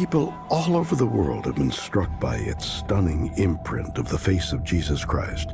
People all over the world have been struck by its stunning imprint of the face of Jesus Christ.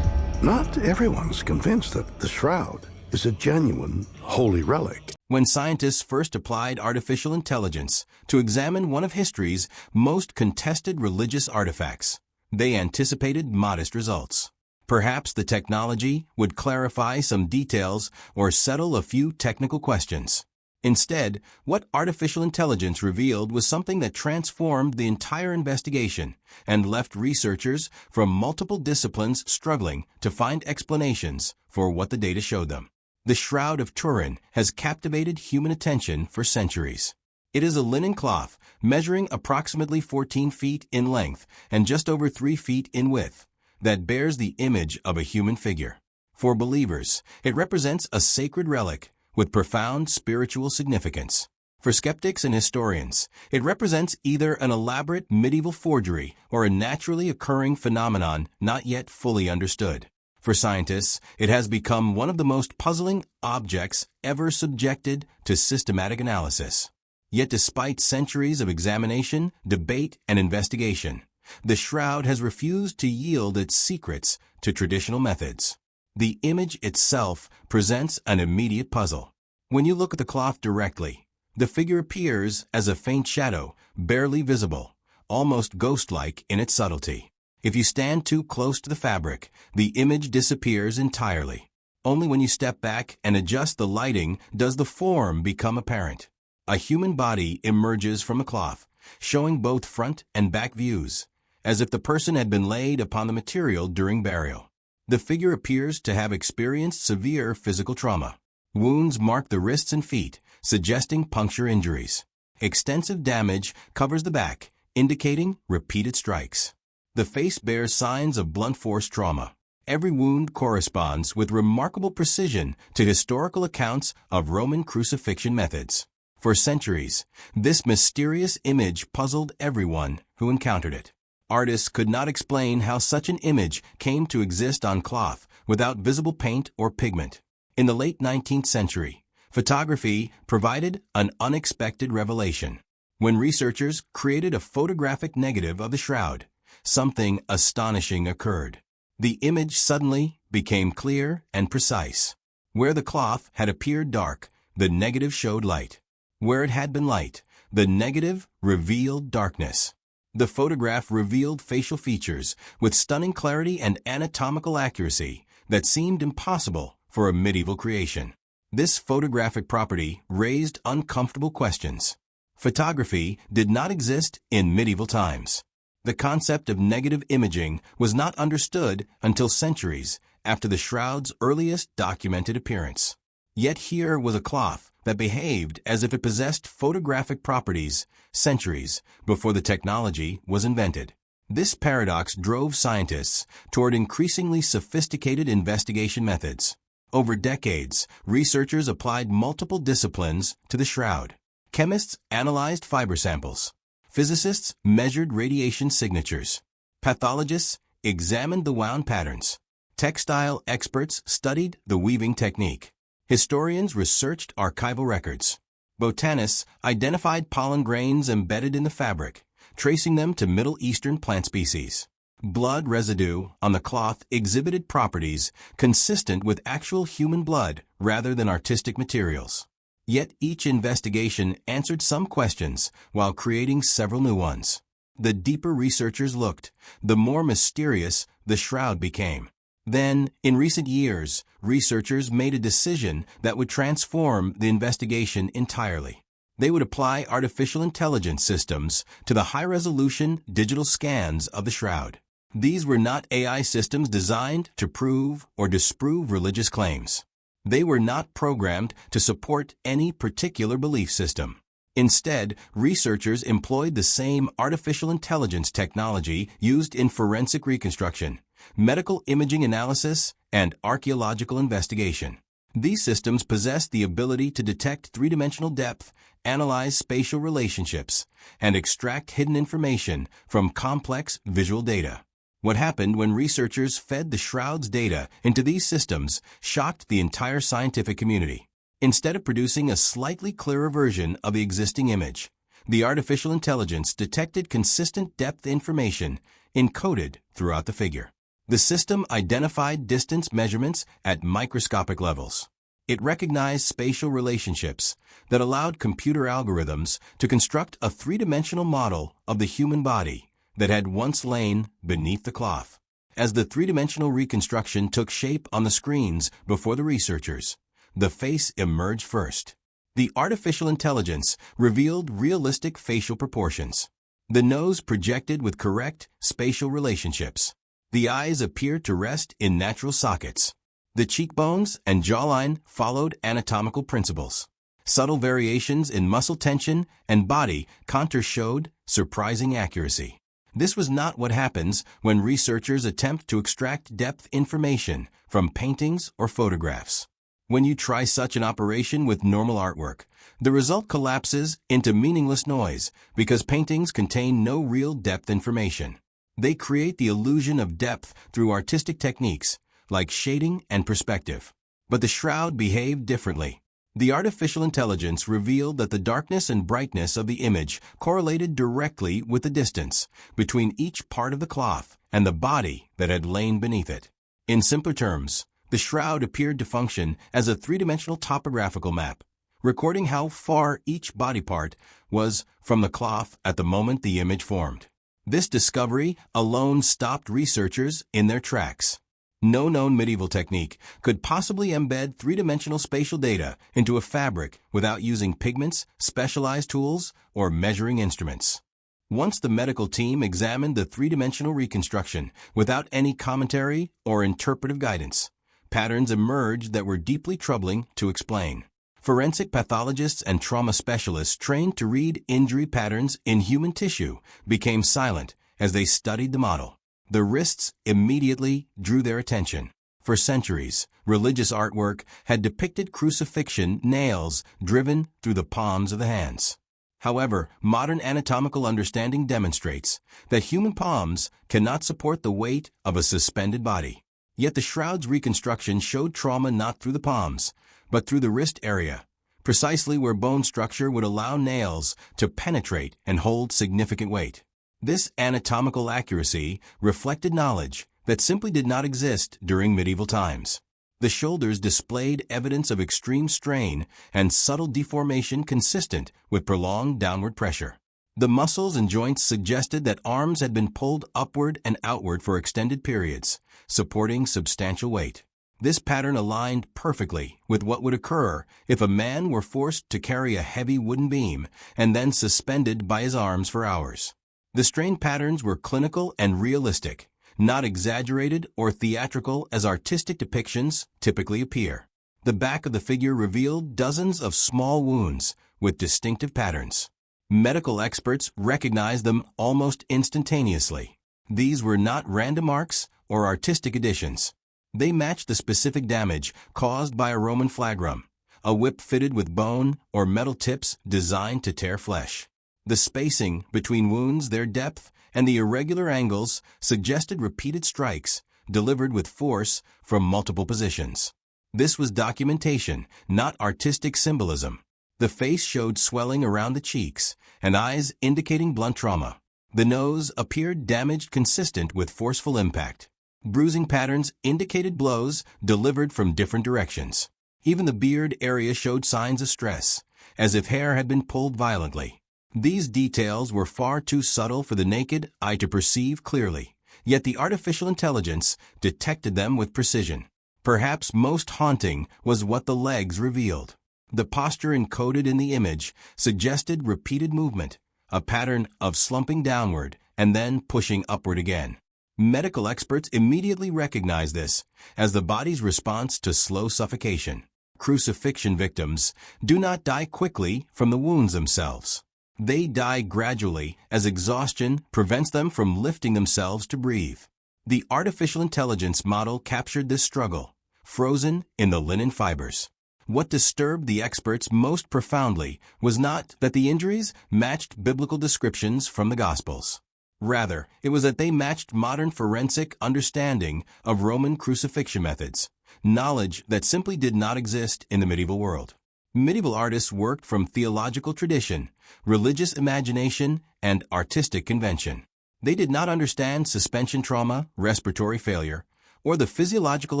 Not everyone's convinced that the shroud is a genuine holy relic. When scientists first applied artificial intelligence to examine one of history's most contested religious artifacts, they anticipated modest results. Perhaps the technology would clarify some details or settle a few technical questions. Instead, what artificial intelligence revealed was something that transformed the entire investigation and left researchers from multiple disciplines struggling to find explanations for what the data showed them. The Shroud of Turin has captivated human attention for centuries. It is a linen cloth measuring approximately 14 feet in length and just over 3 feet in width that bears the image of a human figure. For believers, it represents a sacred relic with profound spiritual significance. For skeptics and historians, it represents either an elaborate medieval forgery or a naturally occurring phenomenon not yet fully understood. For scientists, it has become one of the most puzzling objects ever subjected to systematic analysis. Yet despite centuries of examination, debate, and investigation, the shroud has refused to yield its secrets to traditional methods. The image itself presents an immediate puzzle. When you look at the cloth directly, the figure appears as a faint shadow, barely visible, almost ghost-like in its subtlety. If you stand too close to the fabric, the image disappears entirely. Only when you step back and adjust the lighting does the form become apparent. A human body emerges from the cloth, showing both front and back views, as if the person had been laid upon the material during burial. The figure appears to have experienced severe physical trauma. Wounds mark the wrists and feet, suggesting puncture injuries. Extensive damage covers the back, indicating repeated strikes. The face bears signs of blunt force trauma. Every wound corresponds with remarkable precision to historical accounts of Roman crucifixion methods. For centuries, this mysterious image puzzled everyone who encountered it. Artists could not explain how such an image came to exist on cloth without visible paint or pigment. In the late 19th century, photography provided an unexpected revelation. When researchers created a photographic negative of the shroud, something astonishing occurred. The image suddenly became clear and precise. Where the cloth had appeared dark, the negative showed light. Where it had been light, the negative revealed darkness. The photograph revealed facial features with stunning clarity and anatomical accuracy that seemed impossible for a medieval creation. This photographic property raised uncomfortable questions. Photography did not exist in medieval times. The concept of negative imaging was not understood until centuries after the shroud's earliest documented appearance. Yet here was a cloth that behaved as if it possessed photographic properties centuries before the technology was invented. This paradox drove scientists toward increasingly sophisticated investigation methods. Over decades, researchers applied multiple disciplines to the shroud. Chemists analyzed fiber samples. Physicists measured radiation signatures. Pathologists examined the wound patterns. Textile experts studied the weaving technique. Historians researched archival records. Botanists identified pollen grains embedded in the fabric, tracing them to Middle Eastern plant species. Blood residue on the cloth exhibited properties consistent with actual human blood rather than artistic materials. Yet each investigation answered some questions while creating several new ones. The deeper researchers looked, the more mysterious the shroud became. Then, in recent years, researchers made a decision that would transform the investigation entirely. They would apply artificial intelligence systems to the high-resolution digital scans of the shroud. These were not AI systems designed to prove or disprove religious claims. They were not programmed to support any particular belief system. Instead, researchers employed the same artificial intelligence technology used in forensic reconstruction, medical imaging analysis, and archaeological investigation. These systems possess the ability to detect three-dimensional depth, analyze spatial relationships, and extract hidden information from complex visual data. What happened when researchers fed the shroud's data into these systems shocked the entire scientific community. Instead of producing a slightly clearer version of the existing image, The artificial intelligence detected consistent depth information encoded throughout the figure. The system identified distance measurements at microscopic levels. It recognized spatial relationships that allowed computer algorithms to construct a three-dimensional model of the human body that had once lain beneath the cloth. As the three-dimensional reconstruction took shape on the screens before the researchers, the face emerged first. The artificial intelligence revealed realistic facial proportions. The nose projected with correct spatial relationships. The eyes appeared to rest in natural sockets. The cheekbones and jawline followed anatomical principles. Subtle variations in muscle tension and body contour showed surprising accuracy. This was not what happens when researchers attempt to extract depth information from paintings or photographs. When you try such an operation with normal artwork, the result collapses into meaningless noise because paintings contain no real depth information. They create the illusion of depth through artistic techniques like shading and perspective. But the shroud behaved differently. The artificial intelligence revealed that the darkness and brightness of the image correlated directly with the distance between each part of the cloth and the body that had lain beneath it. In simpler terms, the shroud appeared to function as a three-dimensional topographical map, recording how far each body part was from the cloth at the moment the image formed. This discovery alone stopped researchers in their tracks. No known medieval technique could possibly embed three-dimensional spatial data into a fabric without using pigments, specialized tools, or measuring instruments. Once the medical team examined the three-dimensional reconstruction without any commentary or interpretive guidance, patterns emerged that were deeply troubling to explain. Forensic pathologists and trauma specialists trained to read injury patterns in human tissue became silent as they studied the model. The wrists immediately drew their attention. For centuries, religious artwork had depicted crucifixion nails driven through the palms of the hands. However, modern anatomical understanding demonstrates that human palms cannot support the weight of a suspended body. Yet the shroud's reconstruction showed trauma not through the palms, but through the wrist area, precisely where bone structure would allow nails to penetrate and hold significant weight. This anatomical accuracy reflected knowledge that simply did not exist during medieval times. The shoulders displayed evidence of extreme strain and subtle deformation consistent with prolonged downward pressure. The muscles and joints suggested that arms had been pulled upward and outward for extended periods, supporting substantial weight. This pattern aligned perfectly with what would occur if a man were forced to carry a heavy wooden beam and then suspended by his arms for hours. The strain patterns were clinical and realistic, not exaggerated or theatrical as artistic depictions typically appear. The back of the figure revealed dozens of small wounds with distinctive patterns. Medical experts recognized them almost instantaneously. These were not random marks or artistic additions. They matched the specific damage caused by a Roman flagrum, a whip fitted with bone or metal tips designed to tear flesh. The spacing between wounds, their depth, and the irregular angles suggested repeated strikes delivered with force from multiple positions. This was documentation, not artistic symbolism. The face showed swelling around the cheeks and eyes indicating blunt trauma. The nose appeared damaged consistent with forceful impact. Bruising patterns indicated blows delivered from different directions. Even the beard area showed signs of stress, as if hair had been pulled violently. These details were far too subtle for the naked eye to perceive clearly, yet the artificial intelligence detected them with precision. Perhaps most haunting was what the legs revealed. The posture encoded in the image suggested repeated movement, a pattern of slumping downward and then pushing upward again. Medical experts immediately recognized this as the body's response to slow suffocation. Crucifixion victims do not die quickly from the wounds themselves. They die gradually as exhaustion prevents them from lifting themselves to breathe. The artificial intelligence model captured this struggle, frozen in the linen fibers. What disturbed the experts most profoundly was not that the injuries matched biblical descriptions from the Gospels. Rather, it was that they matched modern forensic understanding of Roman crucifixion methods, knowledge that simply did not exist in the medieval world. Medieval artists worked from theological tradition, religious imagination, and artistic convention. They did not understand suspension trauma, respiratory failure, or the physiological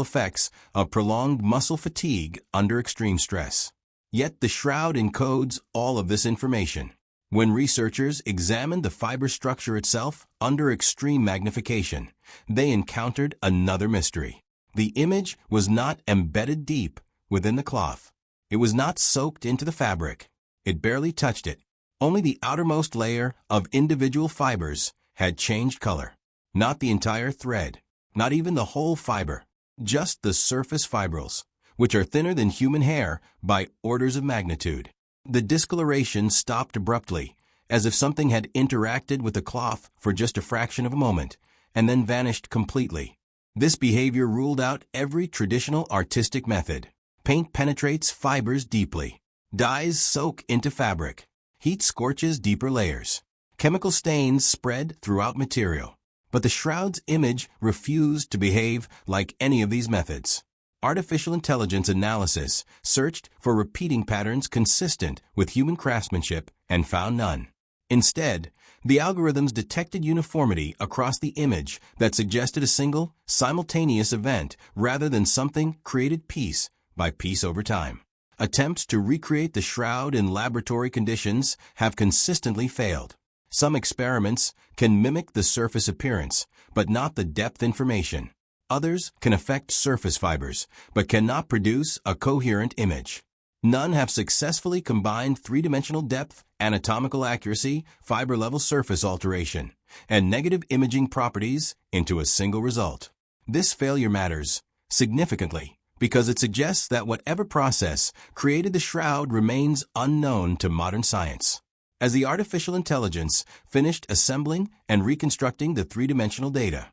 effects of prolonged muscle fatigue under extreme stress. Yet the shroud encodes all of this information. When researchers examined the fiber structure itself under extreme magnification, they encountered another mystery. The image was not embedded deep within the cloth. It was not soaked into the fabric. It barely touched it. Only the outermost layer of individual fibers had changed color. Not the entire thread, not even the whole fiber, just the surface fibrils, which are thinner than human hair by orders of magnitude. The discoloration stopped abruptly, as if something had interacted with the cloth for just a fraction of a moment, and then vanished completely. This behavior ruled out every traditional artistic method. Paint penetrates fibers deeply. Dyes soak into fabric. Heat scorches deeper layers. Chemical stains spread throughout material. But the shroud's image refused to behave like any of these methods. Artificial intelligence analysis searched for repeating patterns consistent with human craftsmanship and found none. Instead, the algorithms detected uniformity across the image that suggested a single, simultaneous event rather than something created piece by piece over time. Attempts to recreate the shroud in laboratory conditions have consistently failed. Some experiments can mimic the surface appearance, but not the depth information. Others can affect surface fibers, but cannot produce a coherent image. None have successfully combined three-dimensional depth, anatomical accuracy, fiber-level surface alteration, and negative imaging properties into a single result. This failure matters significantly because it suggests that whatever process created the shroud remains unknown to modern science. As the artificial intelligence finished assembling and reconstructing the three-dimensional data,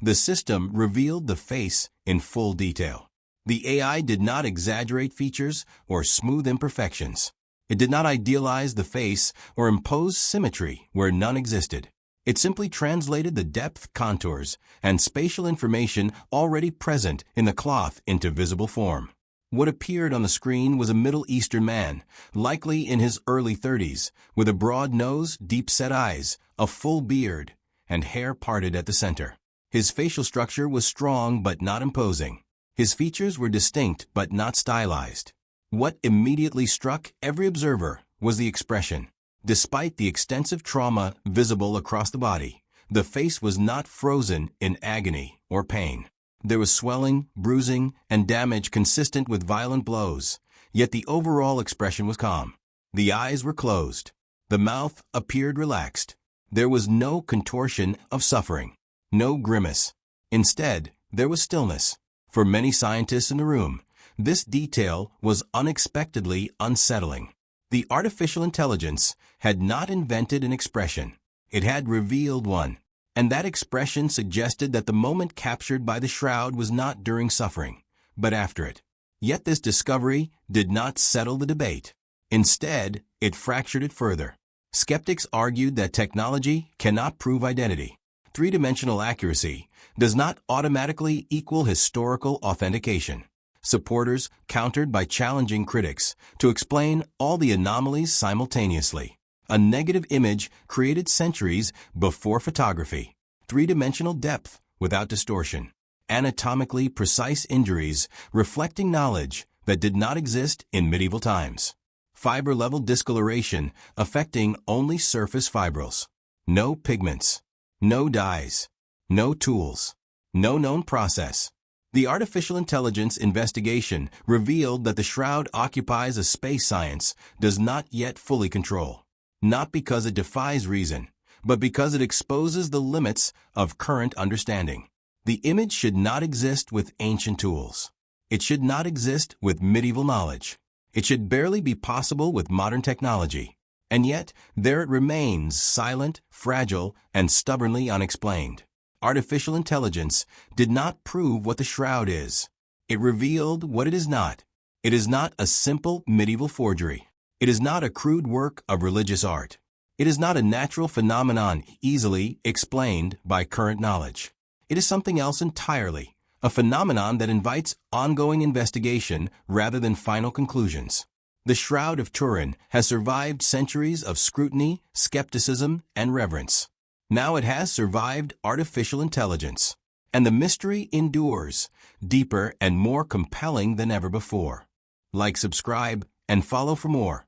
the system revealed the face in full detail. The AI did not exaggerate features or smooth imperfections. It did not idealize the face or impose symmetry where none existed. It simply translated the depth, contours, and spatial information already present in the cloth into visible form. What appeared on the screen was a Middle Eastern man, likely in his early 30s, with a broad nose, deep-set eyes, a full beard, and hair parted at the center. His facial structure was strong but not imposing. His features were distinct but not stylized. What immediately struck every observer was the expression. Despite the extensive trauma visible across the body, the face was not frozen in agony or pain. There was swelling, bruising, and damage consistent with violent blows, yet the overall expression was calm. The eyes were closed. The mouth appeared relaxed. There was no contortion of suffering. No grimace. Instead, there was stillness. For many scientists in the room, this detail was unexpectedly unsettling. The artificial intelligence had not invented an expression. It had revealed one. And that expression suggested that the moment captured by the shroud was not during suffering, but after it. Yet this discovery did not settle the debate. Instead, it fractured it further. Skeptics argued that technology cannot prove identity. Three-dimensional accuracy does not automatically equal historical authentication. Supporters countered by challenging critics to explain all the anomalies simultaneously. A negative image created centuries before photography. Three-dimensional depth without distortion. Anatomically precise injuries reflecting knowledge that did not exist in medieval times. Fiber-level discoloration affecting only surface fibrils. No pigments. No dyes. No tools. No known process. The artificial intelligence investigation revealed that the shroud occupies a space science does not yet fully control. Not because it defies reason, but because it exposes the limits of current understanding. The image should not exist with ancient tools. It should not exist with medieval knowledge. It should barely be possible with modern technology. And yet, there it remains, silent, fragile, and stubbornly unexplained. Artificial intelligence did not prove what the shroud is. It revealed what it is not. It is not a simple medieval forgery. It is not a crude work of religious art. It is not a natural phenomenon easily explained by current knowledge. It is something else entirely, a phenomenon that invites ongoing investigation rather than final conclusions. The Shroud of Turin has survived centuries of scrutiny, skepticism, and reverence. Now it has survived artificial intelligence. And the mystery endures, deeper and more compelling than ever before. Like, subscribe, and follow for more.